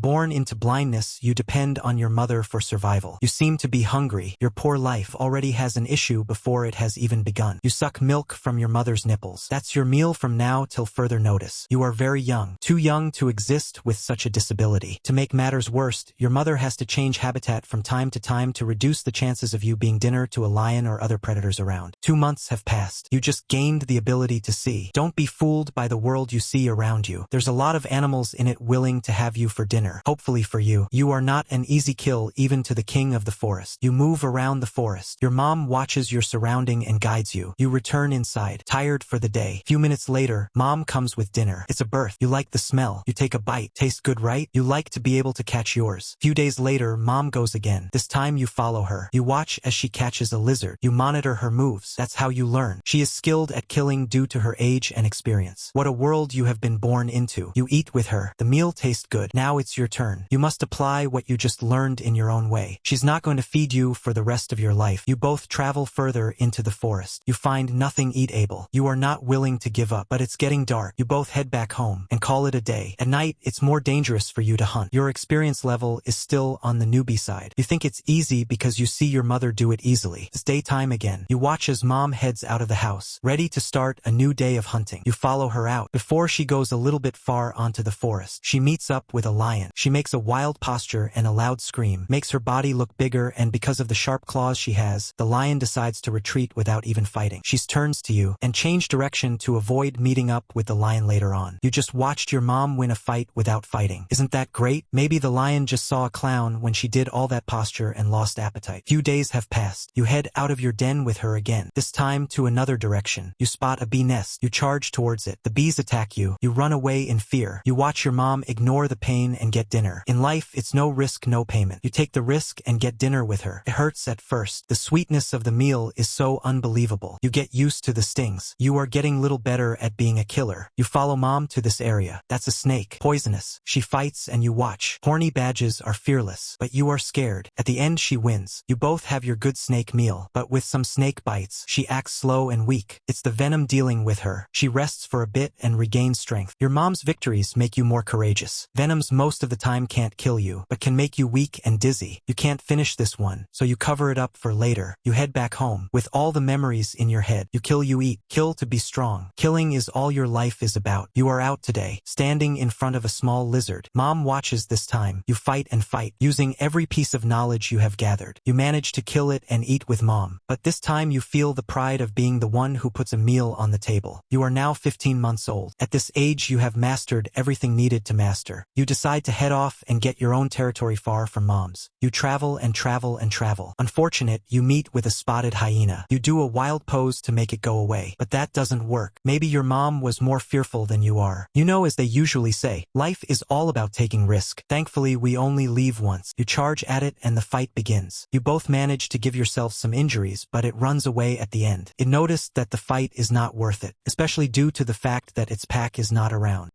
born into blindness, you depend on your mother for survival. You seem to be hungry. Your poor life already has an issue before it has even begun. You suck milk from your mother's nipples. That's your meal from now till further notice. You are very young, too young to exist with such a disability. To make matters worse, your mother has to change habitat from time to time to reduce the chances of you being dinner to a lion or other predators around. 2 months have passed. You just gained the ability to see. Don't be fooled by the world you see around you. There's a lot of animals in it willing to have you for dinner. Hopefully for you. You are not an easy kill even to the king of the forest. You move around the forest. Your mom watches your surrounding and guides you. You return inside, tired for the day. Few minutes later, mom comes with dinner. It's a birth. You like the smell. You take a bite. Tastes good, right? You like to be able to catch yours. Few days later, mom goes again. This time you follow her. You watch as she catches a lizard. You monitor her moves. That's how you learn. She is skilled at killing due to her age and experience. What a world you have been born into. You eat with her. The meal tastes good. Now it's your turn. You must apply what you just learned in your own way. She's not going to feed you for the rest of your life. You both travel further into the forest. You find nothing eatable. You are not willing to give up, but it's getting dark. You both head back home and call it a day. At night, it's more dangerous for you to hunt. Your experience level is still on the newbie side. You think it's easy because you see your mother do it easily. It's daytime again. You watch as mom heads out of the house, ready to start a new day of hunting. You follow her out. Before she goes a little bit far onto the forest, she meets up with a lion. She makes a wild posture and a loud scream, makes her body look bigger, and because of the sharp claws she has, the lion decides to retreat without even fighting. She turns to you and change direction to avoid meeting up with the lion later on. You just watched your mom win a fight without fighting. Isn't that great? Maybe the lion just saw a clown when she did all that posture and lost appetite. Few days have passed. You head out of your den with her again, this time to another direction. You spot a bee nest. You charge towards it. The bees attack you. You run away in fear. You watch your mom ignore the pain and get dinner. In life, it's no risk, no payment. You take the risk and get dinner with her. It hurts at first. The sweetness of the meal is so unbelievable. You get used to the stings. You are getting little better at being a killer. You follow mom to this area. That's a snake. Poisonous. She fights and you watch. Horny badges are fearless, but you are scared. At the end she wins. You both have your good snake meal, but with some snake bites, she acts slow and weak. It's the venom dealing with her. She rests for a bit and regains strength. Your mom's victories make you more courageous. Venoms most of the time can't kill you, but can make you weak and dizzy. You can't finish this one, so you cover it up for later. You head back home with all the memories in your head. You kill, you eat. Kill to be strong. Killing is all your life is about. You are out today, standing in front of a small lizard. Mom watches this time. You fight and fight, using every piece of knowledge you have gathered. You manage to kill it and eat with mom, but this time you feel the pride of being the one who puts a meal on the table. You are now 15 months old. At this age you have mastered everything needed to master. You decide to head off and get your own territory far from mom's. You travel and travel and travel. Unfortunate, you meet with a spotted hyena. You do a wild pose to make it go away, but that doesn't work. Maybe your mom was more fearful than you are. You know, as they usually say, life is all about taking risk. Thankfully, we only leave once. You charge at it and the fight begins. You both manage to give yourselves some injuries, but it runs away at the end. It noticed that the fight is not worth it, especially due to the fact that its pack is not around.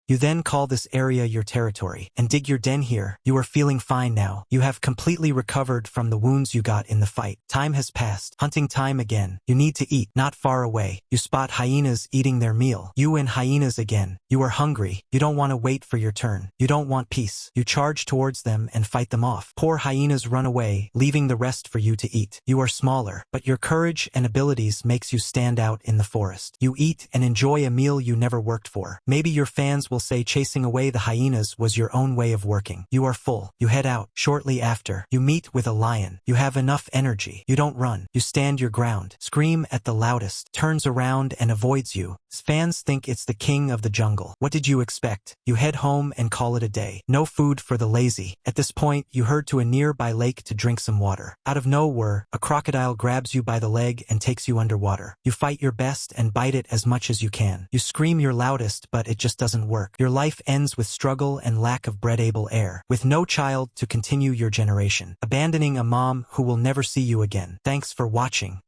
You then call this area your territory and dig your den here. You are feeling fine now. You have completely recovered from the wounds you got in the fight. Time has passed. Hunting time again. You need to eat. Not far away, you spot hyenas eating their meal. You and hyenas again. You are hungry. You don't want to wait for your turn. You don't want peace. You charge towards them and fight them off. Poor hyenas run away, leaving the rest for you to eat. You are smaller, but your courage and abilities makes you stand out in the forest. You eat and enjoy a meal you never worked for. Maybe your fans will say chasing away the hyenas was your own way of working. You are full. You head out. Shortly after, you meet with a lion. You have enough energy. You don't run. You stand your ground. Scream at the loudest. Turns around and avoids you. Fans think it's the king of the jungle. What did you expect? You head home and call it a day. No food for the lazy. At this point, you herd to a nearby lake to drink some water. Out of nowhere, a crocodile grabs you by the leg and takes you underwater. You fight your best and bite it as much as you can. You scream your loudest, but it just doesn't work. Your life ends with struggle and lack of breedable heir, with no child to continue your generation, abandoning a mom who will never see you again. Thanks for watching.